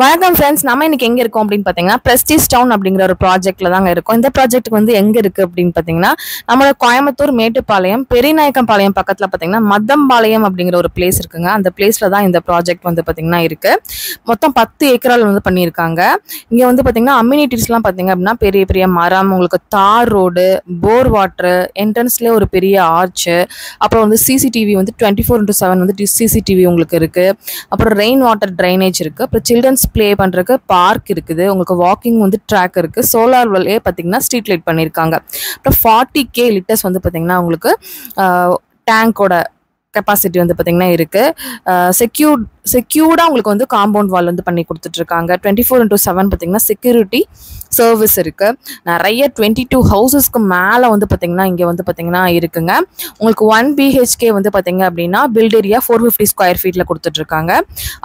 வணக்கம் ஃப்ரெண்ட்ஸ், நம்ம இன்னைக்கு எங்க இருக்கோம் அப்படின்னு பாத்தீங்கன்னா பிரஸ்டீஜ் டவுன் அப்படிங்கிற ஒரு ப்ராஜெக்ட்ல தாங்க இருக்கோம். இந்த ப்ராஜெக்ட் வந்து எங்க இருக்கு அப்படின்னு பாத்தீங்கன்னா நம்மளோட கோயம்புத்தூர் மேட்டுப்பாளையம் பெரியநாயக்கம்பாளையம் பக்கத்துல பாத்தீங்கன்னா மத்தம்பாளையம் அப்படிங்கிற ஒரு பிளேஸ் இருக்குங்க. அந்த பிளேஸ்ல தான் இந்த ப்ராஜெக்ட் வந்து பாத்தீங்கன்னா இருக்கு. மொத்தம் 10 ஏக்கரால் வந்து பண்ணியிருக்காங்க. இங்க வந்து பாத்தீங்கன்னா அம்யூனிட்டிஸ்லாம் பாத்தீங்க அப்படின்னா பெரிய பெரிய மரம், உங்களுக்கு தார் ரோடு, போர் வாட்டர், என்ட்ரன்ஸ்லேயே ஒரு பெரிய ஆர்ச்சு, அப்புறம் வந்து சிசிடிவி வந்து 24/7 வந்து சிசிடிவி உங்களுக்கு இருக்கு. அப்புறம் ரெயின் வாட்டர் ட்ரைனேஜ் இருக்கு. அப்புறம் சில்ட்ரன்ஸ் ப்ளே பண்றதுக்கு பார்க் இருக்குது. உங்களுக்கு வாக்கிங் வந்து ட்ராக் இருக்கு. சோலார் வெல்லே பாத்தீங்கன்னா ஸ்ட்ரீட் லைட் பண்ணிருக்காங்க. அப்புறம் 40K லிட்டர்ஸ் வந்து பாத்தீங்கன்னா உங்களுக்கு டேங்கோட கெப்பாசிட்டி வந்து பாத்தீங்கன்னா இருக்கு. செக்யூர்டா உங்களுக்கு வந்து காம்பவுண்ட் வால் வந்து பண்ணி கொடுத்துட்டு இருக்காங்க. 24/7 பாத்தீங்கன்னா செக்யூரிட்டி சர்வீஸ் இருக்கு. நிறைய 22 ஹவுசஸ்க்கு மேல வந்து பாத்தீங்கன்னா இங்க வந்து பாத்தீங்கன்னா இருக்குங்க. உங்களுக்கு 1 BHK வந்து பாத்தீங்க அப்படின்னா பில்ட் ஏரியா 450 ஸ்கொயர் ஃபீட்ல கொடுத்துட்டு இருக்காங்க.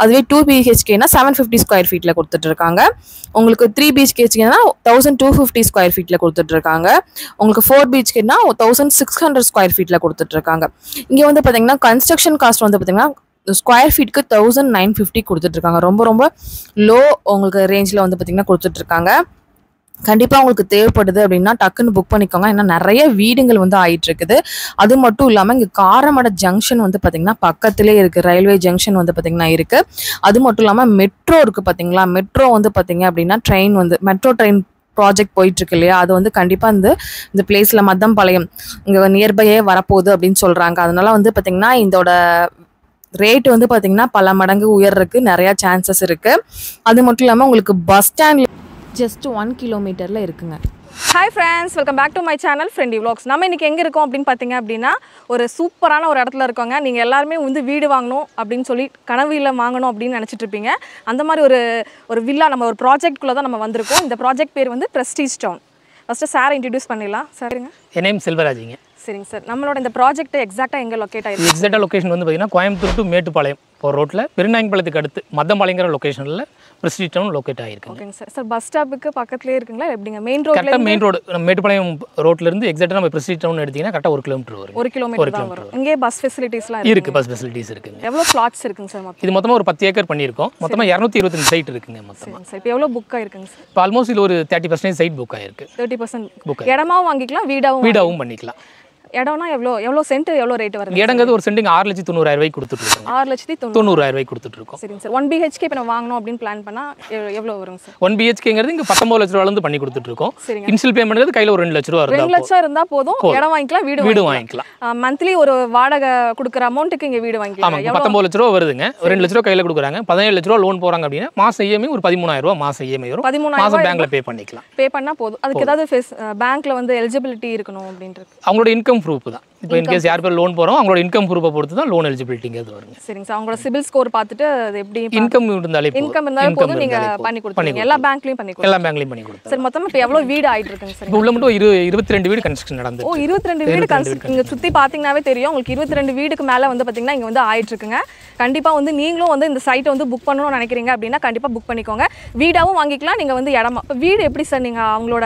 அதுவே 2 BHKனா 750 ஸ்கொயர் ஃபீட்ல கொடுத்துட்டு இருக்காங்க. உங்களுக்கு 3 BHKனா 1250 ஸ்கொயர் ஃபீட்ல கொடுத்துட்டு இருக்காங்க. உங்களுக்கு 4 BHKனா 1600 ஸ்கொயர் ஃபீட்ல கொடுத்துட்டு இருக்காங்க. இங்க வந்து பாத்தீங்கன்னா கன்ஸ்ட்ரக்ஷன் காஸ்ட் வந்து பாத்தீங்கன்னா ஸ்கொயர் ஃபீட்க்கு 1950 கொடுத்துட்டு இருக்காங்க. ரொம்ப ரொம்ப லோ உங்களுக்கு ரேஞ்சில் வந்து பார்த்தீங்கன்னா கொடுத்துட்டு இருக்காங்க. கண்டிப்பாக உங்களுக்கு தேவைப்படுது அப்படின்னா டக்குன்னு புக் பண்ணிக்கோங்க. ஏன்னா நிறைய வீடுகள் வந்து ஆயிட்டு இருக்குது. அது மட்டும் இல்லாமல் இங்கே காரமடை ஜங்ஷன் வந்து பார்த்தீங்கன்னா பக்கத்திலே இருக்குது. ரயில்வே ஜங்ஷன் வந்து பார்த்தீங்கன்னா இருக்குது. அது மட்டும் இல்லாமல் மெட்ரோ இருக்குது பார்த்தீங்களா. மெட்ரோ வந்து பார்த்தீங்க அப்படின்னா ட்ரெயின் வந்து மெட்ரோ ட்ரெயின் ப்ராஜெக்ட் போயிட்டு இருக்கு இல்லையா, அது வந்து கண்டிப்பாக இந்த பிளேஸில் மத்தம்பாளையம் இங்கே நியர்பையே வரப்போகுது அப்படின்னு சொல்கிறாங்க. அதனால வந்து பார்த்தீங்கன்னா இதோட ரேட் வந்து பார்த்தீங்கன்னா பல மடங்கு உயர்றதுக்கு நிறையா சான்சஸ் இருக்குது. அது மட்டும் இல்லாமல் உங்களுக்கு பஸ் ஸ்டாண்ட் ஜஸ்ட் 1 கிலோமீட்டரில் இருக்குங்க. Hi friends, welcome back to my channel friendy vlogs. நம்ம இன்றைக்கி எங்கே இருக்கோம் அப்படின்னு பார்த்தீங்க அப்படின்னா ஒரு சூப்பரான ஒரு இடத்துல இருக்கோங்க. நீங்கள் எல்லாருமே வந்து வீடு வாங்கணும் அப்படின்னு சொல்லி கனவு இல்லை வாங்கணும் அப்படின்னு நினச்சிட்டு இருப்பீங்க. அந்த மாதிரி ஒரு வில்லா நம்ம ஒரு ப்ராஜெக்ட்குள்ளே தான் நம்ம வந்திருக்கோம். இந்த ப்ராஜெக்ட் பேர் வந்து prestige town. First sir introduce பண்ணிடலாம். சரிங்க, என் நேம் செல்வராஜிங்க. சரிங்க சார். நம்மளோட இந்த ப்ராஜெக்ட் எக்ஸாக்டாக எங்கே லொக்கேட் ஆகிருக்கு? எக்ஸாக்டாக லொக்கேஷன் வந்து பார்த்தீங்கன்னா கோயம்புத்தூர் டு மேட்டுப்பாளையம் போகிற ரோட்டில் பெருநாயக்கம்பாளையத்துக்கு அடுத்து மத்தம்பாளையங்கிற லொக்கேஷனில் பிரஸ்டீஜ் டவுன் லொக்கேட் ஆகிருக்கு. ஓகேங்க சார். சார் பஸ் ஸ்டாப்புக்கு பக்கத்துலேயே இருக்குங்களா எப்படிங்க? Main road? கரெக்டாக மெயின் ரோடு நம்ம மேட்டுப்பாளையம் ரோட்லேருந்து எக்ஸாக்டாக நம்ம பிரஸ்டீஜ் டவுன் எடுத்திங்கன்னா கரெக்டாக 1 கிலோமீட்டர் வரும். 1 கிலோமீட்டர் தான் வரும். இங்கே பஸ் ஃபெசிலிட்டிஸ்லாம் இருக்குது. பஸ் ஃபெசிலிட்டிஸ் இருக்குங்க. எவ்வளோ பிளாட்ஸ் இருக்குங்க சார்? இது மொத்தமாக ஒரு 10 ஏக்கர் பண்ணியிருக்கோம். மொத்தமாக 225 சைட் இருக்குங்க மொத்தமாக. சார் இப்போ எவ்வளோ புக் ஆயிருக்குங்க சார்? இப்போ ஆல்மோஸ்ட் இது ஒரு 30% சைட் புக் ஆயிருக்கு. 30% புக். இடமாவும் வாங்கிக்கலாம், வீடாவும் பண்ணிக்கலாம். இடம்னா எவ்வளோ சென்ட் எவ்வளோ ரேட் வருது? இடங்கிறது ஒரு சென்ட்டுங்க 6,90,000 கொடுத்துட்டு இருக்கோம். 6,90,000 கொடுத்துட்டு இருக்கோம். சரிங்க சார். 1 BHK இப்போ நம்ம வாங்கணும் அப்படின்னு பிளான் பண்ணால் எவ்வளோ வருங்க சார்? 1 BHKங்கிறது இங்கே 19 லட்ச ரூபாயிலிருந்து பண்ணி கொடுத்துட்டு இருக்கோம். இன்ஷியல் பேமெண்ட் கையில் ஒரு 2 லட்ச ரூபா வருது. 2 லட்சம் இருந்தால் போதும், இடம் வாங்கிக்கலாம், வீடு வாங்கிக்கலாம். மந்த்லி ஒரு வாடகை கொடுக்குற அமௌண்ட்டுக்கு இங்கே வீடு வாங்கிக்கலாம். ஆமாம், 19 லட்ச ரூபா வருதுங்க. 2 லட்ச ரூபா கையில் கொடுக்குறாங்க. 17 லட்ச ரூபா லோன் போகிறாங்க அப்படின்னா மாதம் இஎம்ஐ ஒரு 13,000 ரூபா மாதம் இஎம்ஐ வரும். 13,000 பேங்க்ல பே பண்ணிக்கலாம். பே பண்ணால் போதும். அதுக்கு ஏதாவது பேங்க்ல வந்து எலிஜிபிலிட்டி இருக்கணும் அப்படின்றது? அவங்களோட இன்கம் ப்ரூஃப் தான். இப்போ இன்கேஸ் யார் பேர் லோன் போகிறோம் அவங்களோட இன்கம் ப்ரூஃபை பொறுத்து தான் லோன் எலிஜிபிலிட்டிங்கிறது வருங்க. சரிங்க சார். அவங்களோட சிபில் ஸ்கோர் பார்த்துட்டு அது எப்படி இன்கம் இருந்தாலும் போதும், நீங்கள் பண்ணி கொடுத்துருங்க. எல்லா பேங்க்லையும் பண்ணி கொடுத்துருங்க. சரி, மொத்தமாக இப்போ எவ்வளோ வீடு ஆகிட்டு இருக்குங்க சார்? இப்போ உள்ள மட்டும் 22 வீடு கன்ஸ்ட்ரக்ஷன் நடந்து. 22 வீடு கன்ஸ்ட்ரக்ஷன். நீங்கள் சுற்றி பார்த்தீங்கன்னாவே தெரியும் உங்களுக்கு 22 வீடுக்கு மேலே வந்து பார்த்தீங்கன்னா இங்கே வந்து ஆயிட்டு இருக்குங்க. கண்டிப்பாக வந்து நீங்களும் வந்து இந்த சைட்டை வந்து புக் பண்ணணும்னு நினைக்கிறீங்க அப்படின்னா கண்டிப்பாக புக் பண்ணிக்கோங்க. வீடாகவும் வாங்கிக்கலாம். நீங்கள் வந்து இடமா இப்போ வீடு எப்படி சார் நீங்கள் அவங்களோட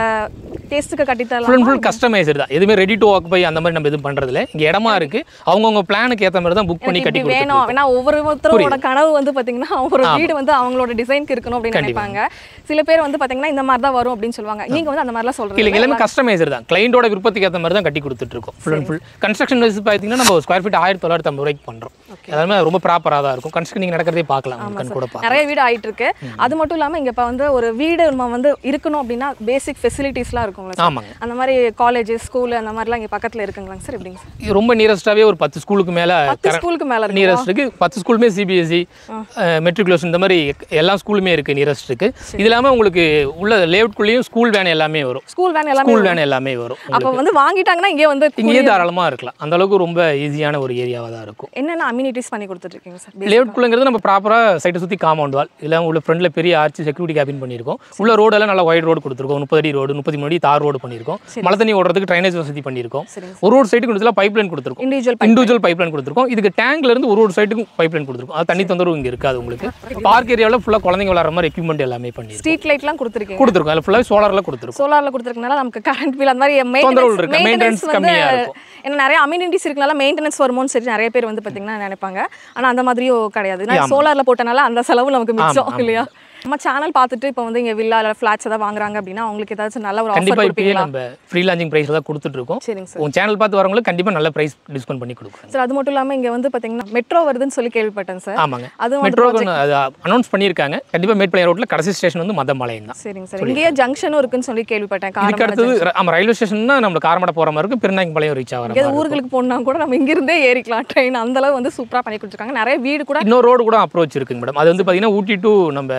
டேஸ்ட்டுக்கு கட்டித்தரலாம்? ஃபுல் கஸ்டமைஸ்டு தான். எதுவுமே ரெடி டு ஆக்குபை அந்த மாதிரி நம்ம எதுவும் பண்ணுறதில்ல. இங்கே இடமா இருக்கு, அவங்கவுங்க பிளானுக்கு ஏற்ற மாதிரி தான் புக் பண்ணி கட்டி வேணும். ஏன்னா ஒவ்வொருத்தரோட கனவு வந்து பார்த்தீங்கன்னா ஒரு வீடு வந்து அவங்களோட டிசைனுக்கு இருக்கணும் அப்படின்னு நினைப்பாங்க. சில பேர் வந்து பார்த்தீங்கன்னா இந்த மாதிரி தான் வரும் அப்படின்னு சொல்லுவாங்க. நீங்கள் வந்து அந்த மாதிரிலாம் சொல்கிறீங்க இல்லை, எல்லாமே கஸ்டமைஸ்டு தான். கிளைண்டோட விருப்பத்துக்கு ஏற்ற மாதிரி தான் கட்டி கொடுத்துட்டு இருக்கோம். ஃபுல் கன்ஸ்ட்ரக்ஷன் வைஸ் பார்த்தீங்கன்னா நம்ம ஸ்கொயர் ஃபீட் 1950 ரூபாய்க்கு பண்ணுறோம். எல்லாமே ரொம்ப ப்ராப்பராக தான் இருக்கும். கன்ஸ்ட்ரக்ஷன் நீங்கள் நடக்கிறதே பார்க்கலாம். கூட நிறைய வீடு ஆகிட்டு இருக்கு. அது மட்டும் இல்லாமல் இங்கே இப்போ வந்து ஒரு வீடு நம்ம வந்து இருக்கணும் அப்படின்னா பேசிக் ஃபெசிலிட்டிஸ்லாம் இருக்குங்களா? ஆமாங்க. அந்த மாதிரி காலேஜ், ஸ்கூல் அந்த மாதிரிலாம் இங்கே பக்கத்தில் இருக்குங்களா சார்? எப்படிங்க சார்? ரொம்ப நியரஸ்டாகவே ஒரு 10 ஸ்கூலுக்கு மேலே நியரஸ்ட் இருக்குது. 10 ஸ்கூலுமே CBSE மெட்ரிகுலேஷன் இந்த மாதிரி எல்லா ஸ்கூலுமே இருக்குது நியரஸ்ட் இருக்குது. இது இல்லாமல் உங்களுக்கு உள்ள லேஅவுட்குள்ளேயும் ஸ்கூல் வேன் எல்லாமே வரும். ஸ்கூல் வேன் எல்லாமே வரும். அப்போ வந்து வாங்கிட்டாங்கன்னா இங்கே தாராளமாக இருக்கலாம். அந்த அளவுக்கு ரொம்ப ஈஸியான ஒரு ஏரியாவாக தான் இருக்கும். என்னென்ன அம்யூனிட்டிஸ் பண்ணி கொடுத்துருக்கீங்க சார்? லேஅவுட்குள்ளங்கிறது நம்ம ப்ராப்பராக சைட்டை சுற்றி காம்பவுண்ட் வால் இல்லை உள்ள ஃப்ரண்ட்ல பெரிய ஆர்ச்சி செக்யூரிட்டி கேபின் பண்ணியிருக்கோம். உள்ள ரோடெல்லாம் நல்லா வைட் ரோடு கொடுத்துருக்கோம். 30 அடி ரோடு, 33 அடி தார் ரோடு பண்ணியிருக்கோம். மழை தண்ணி ஓடுறதுக்கு ட்ரைனேஜ் வசதி பண்ணியிருக்கோம். ஒரு சைட்டுக்கு பைப்லைன் கொடுத்துருக்கோம். இண்டிவிஜுவல் பைப்லைன் கொடுத்துருக்கோம். இதுக்கு டேங்க்ல இருந்து ஒரு சைட்டுக்கும் பைப்லைன் கொடுத்துருக்கோம். அது தண்ணி தொந்தரவு இங்கே இருக்காது. உங்களுக்கு பார்க் ஏரியாவில் ஃபுல்லாக குழந்தைங்க விளையாடுற மாதிரி எக்யூப்மெண்ட் எல்லாமே பண்ணி ஸ்ட்ரீட் லைட்லாம் கொடுத்துருக்கோம். அதில் ஃபுல்லாக சோலாரில் கொடுத்துருக்கனால நமக்கு கரண்ட் பில் அந்த மாதிரி மெயின்டெனன்ஸ் கம்மியாக இருக்கும். ஏன்னா நிறைய அம்யூனிட்டிஸ் இருக்கனால மெயின்டெனன்ஸ் வருமோன்னு சரி நிறைய பேர் வந்து பார்த்தீங்கன்னா நினைப்பாங்க. ஆனால் அந்த மாதிரியும் கிடையாது. சோலாரில் போட்டனால அந்த செலவு நமக்கு மிச்சம் இல்லையா? நம்ம சேனல் பார்த்துட்டு இப்போ வந்து இங்கே வில்லா இல்லை ஃப்ளாட்ஸ் ஏதாவது வாங்குறாங்க அப்படின்னா அவங்களுக்கு ஏதாச்சும் நல்ல ஒரு ஆஃபர் கண்டிப்பாக இப்போயே கொடுப்பீங்களா? நம்ம ஃப்ரீ லான்ச்சிங் ப்ரைஸில் தான் கொடுத்துட்ருக்கோம். சரிங்க சார். உங்கள் சேனல் பார்த்து வரவங்களுக்கு கண்டிப்பாக நல்ல ப்ரைஸ் டிஸ்கவுண்ட் பண்ணி கொடுக்குறோம் சார் அது மட்டும் இல்லாமல் இங்கே வந்து பார்த்தீங்கன்னா மெட்ரோ வருதுன்னு சொல்லி கேள்விப்பட்டேன் சார். ஆமாங்க, அது மெட்ரோக்கு அது அனௌன்ஸ் பண்ணியிருக்காங்க. கண்டிப்பாக மேட்டுப்பாளையம் ரோட்டில் கடைசி ஸ்டேஷன் வந்து மதம்பாளையம் தான். சரிங்க சார். இங்கேயே ஜங்ஷனும் இருக்குன்னு சொல்லி கேள்விப்பட்டேன். இதுக்கு அடுத்தது ஆமாம் ரயில்வே ஸ்டேஷன் தான் நம்ம காரமடை போகிற மாதிரி இருக்கும். பெருநாயக்கம்பாளையம் ரீச் ஆகிற இங்கே ஊர்களுக்கு போனா கூட நம்ம இங்கிருந்தே ஏறிக்கலாம் ட்ரெயின். அந்த அளவு வந்து சூப்பராக பண்ணி கொடுத்துருக்காங்க. நிறைய வீடு கூட இன்னொரு ரோடு கூட அப்ரோச் இருக்குங்க மேடம். அது வந்து பார்த்தீங்கன்னா ஊட்டி டு நம்ம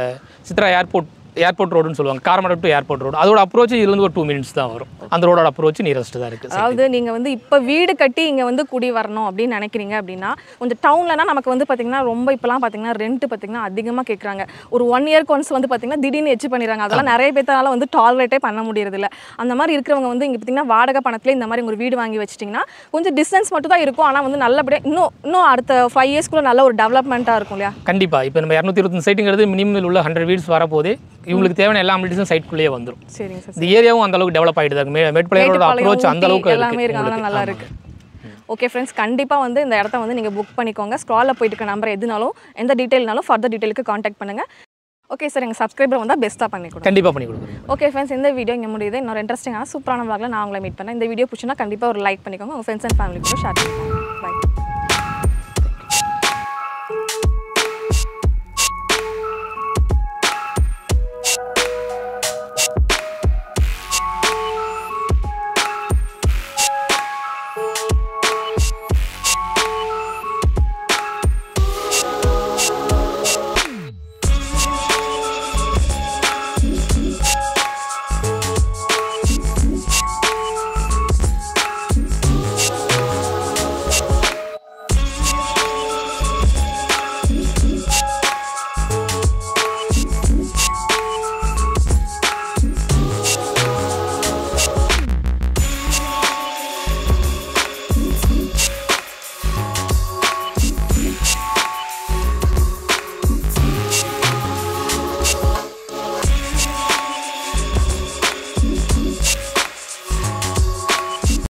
சித்ரா ஏர்போர்ட் ரோடுன்னு சொல்லுவாங்க. Karamadai to airport road. அதோட அப்ரோச் இதுலேருந்து ஒரு 2 minutes தான் வரும். அந்த ரோடோட அப்ரோச் நியரஸ்ட் தான் இருக்குது. அதாவது நீங்கள் வந்து இப்போ வீடு கட்டி இங்கே வந்து குடி வரணும் அப்படின்னு நினைக்கிறீங்க அப்படின்னா கொஞ்சம் டவுன்லனா நமக்கு வந்து பார்த்தீங்கன்னா ரொம்ப இப்போலாம் பார்த்தீங்கன்னா ரெண்ட் பார்த்தீங்கன்னா அதிகமாக கேட்குறாங்க. ஒரு 1 year ஒன்ஸ் வந்து பார்த்தீங்கன்னா திடீர்னு எச்சு பண்ணிடுறாங்க. அதெல்லாம் நிறைய பேர்த்தால வந்து டாலரேட்டே பண்ண முடியறதில்ல. அந்த மாதிரி இருக்கிறவங்க வந்து இங்கே பார்த்தீங்கன்னா வாடகை பணத்தில் இந்த மாதிரி ஒரு வீடு வாங்கி வச்சிட்டிங்கன்னா கொஞ்சம் டிஸ்டன்ஸ் மட்டும் தான் இருக்கும். ஆனால் வந்து நல்லபடியாக இன்னும் அடுத்த 5 yearsக்குள்ள நல்ல ஒரு டெவலப்மெண்ட்டாக இருக்கும் இல்லையா? கண்டிப்பாக. இப்போ நம்ம 225 சைட்டுங்கிறது மினிமம் உள்ள 100 வீட்ஸ் வரப்போதே இவங்களுக்கு தேவையான எல்லா அமிலிட்டிஸும் சைட்குள்ளேயே வந்துடும். சரிங்க சார். இந்த ஏரியாவும் அந்த அளவுக்கு டெவலப் ஆகிட்டு தான் இருக்கு. மேட்டுப்பாளையோட அப்ரோச் அந்த அளவுக்கு எல்லாமே இருக்கு. நல்லா இருக்கு. ஓகே ஃப்ரெண்ட்ஸ், கண்டிப்பாக வந்து இந்த இடத்த வந்து நீங்கள் புக் பண்ணிக்கோங்க. ஸ்க்ராலில் போயிட்டு இருக்க நம்பர் எதுனாலும் எந்த டீட்டெயில்னாலும் ஃபர்தர் டீட்டெயிலுக்கு காண்டாக்ட் பண்ணுங்கள். ஓகே சார், எங்கள் சப்ஸ்கிரைபர் வந்தால் பெஸ்ட்டாக பண்ணி கொடுங்க. கண்டிப்பாக பண்ணி கொடுக்குறேன். ஓகே ஃப்ரெண்ட்ஸ், இந்த வீடியோ இங்கே முடியுது. இன்னொரு இன்ட்ரெஸ்டிங்கான சூப்பரான vlogல நான் உங்களை மீட் பண்ணேன். இந்த வீடியோ பிடிச்சினா கண்டிப்பாக ஒரு லைக் பண்ணிக்கோங்க. உங்கள் ஃப்ரெண்ட்ஸ் அண்ட் ஃபேமிலி கூட ஷேர் பண்ணுங்க. பை.